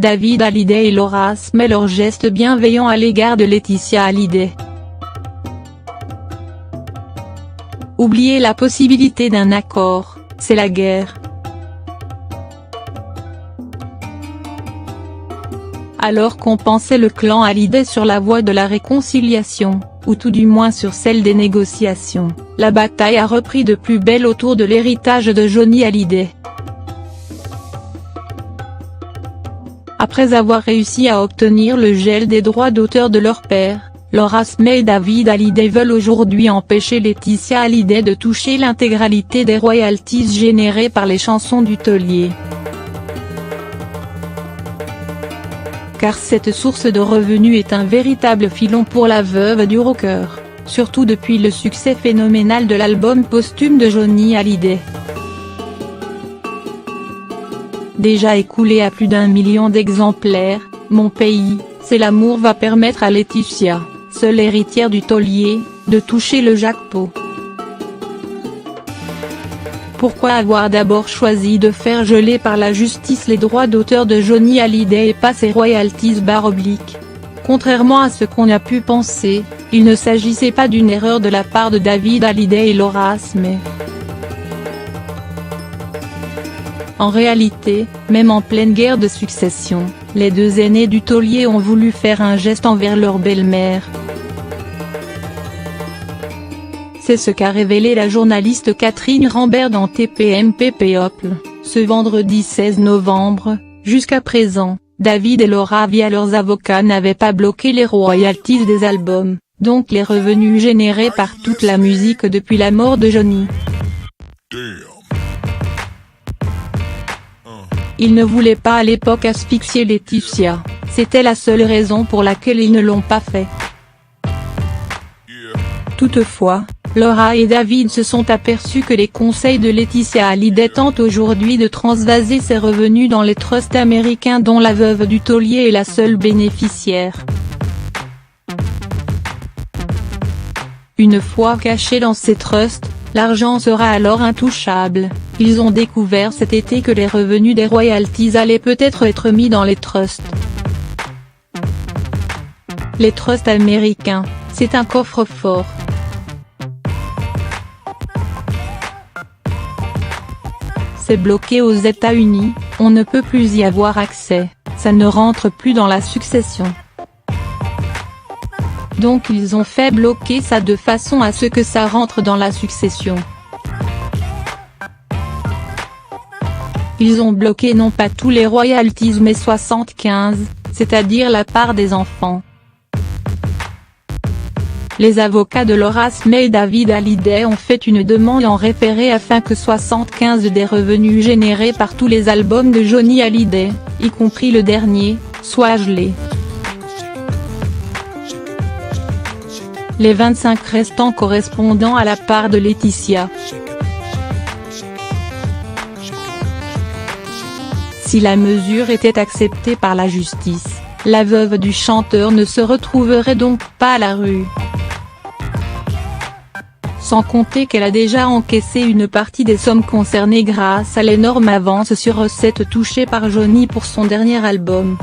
David Hallyday et Laura met leur geste bienveillant à l'égard de Laetitia Hallyday. Oubliez la possibilité d'un accord, c'est la guerre. Alors qu'on pensait le clan Hallyday sur la voie de la réconciliation, ou tout du moins sur celle des négociations, la bataille a repris de plus belle autour de l'héritage de Johnny Hallyday. Après avoir réussi à obtenir le gel des droits d'auteur de leur père, Laura et David Hallyday veulent aujourd'hui empêcher Laetitia Hallyday de toucher l'intégralité des royalties générées par les chansons du taulier. Car cette source de revenus est un véritable filon pour la veuve du rocker, surtout depuis le succès phénoménal de l'album posthume de Johnny Hallyday. Déjà écoulé à plus d'1 million d'exemplaires, Mon pays, c'est l'amour va permettre à Laetitia, seule héritière du taulier, de toucher le jackpot. Pourquoi avoir d'abord choisi de faire geler par la justice les droits d'auteur de Johnny Hallyday et pas ses royalties ? Contrairement à ce qu'on a pu penser, il ne s'agissait pas d'une erreur de la part de David Hallyday et Laura mais en réalité, même en pleine guerre de succession, les deux aînés du taulier ont voulu faire un geste envers leur belle-mère. C'est ce qu'a révélé la journaliste Catherine Rambert dans TPMP People, ce vendredi 16 novembre. Jusqu'à présent, David et Laura via leurs avocats n'avaient pas bloqué les royalties des albums, donc les revenus générés par toute la musique depuis la mort de Johnny. Ils ne voulaient pas à l'époque asphyxier Laetitia, c'était la seule raison pour laquelle ils ne l'ont pas fait. Toutefois, Laura et David se sont aperçus que les conseils de Laetitia Hallyday tentent aujourd'hui de transvaser ses revenus dans les trusts américains dont la veuve du taulier est la seule bénéficiaire. Une fois caché dans ces trusts, l'argent sera alors intouchable. Ils ont découvert cet été que les revenus des royalties allaient peut-être être mis dans les trusts. Les trusts américains, c'est un coffre-fort. C'est bloqué aux États-Unis, on ne peut plus y avoir accès, ça ne rentre plus dans la succession. Donc ils ont fait bloquer ça de façon à ce que ça rentre dans la succession. Ils ont bloqué non pas tous les royalties mais 75, c'est-à-dire la part des enfants. Les avocats de Laura et David Hallyday ont fait une demande en référé afin que 75 des revenus générés par tous les albums de Johnny Hallyday, y compris le dernier, soient gelés. Les 25 restants correspondant à la part de Laetitia. Si la mesure était acceptée par la justice, la veuve du chanteur ne se retrouverait donc pas à la rue. Sans compter qu'elle a déjà encaissé une partie des sommes concernées grâce à l'énorme avance sur recettes touchée par Johnny pour son dernier album.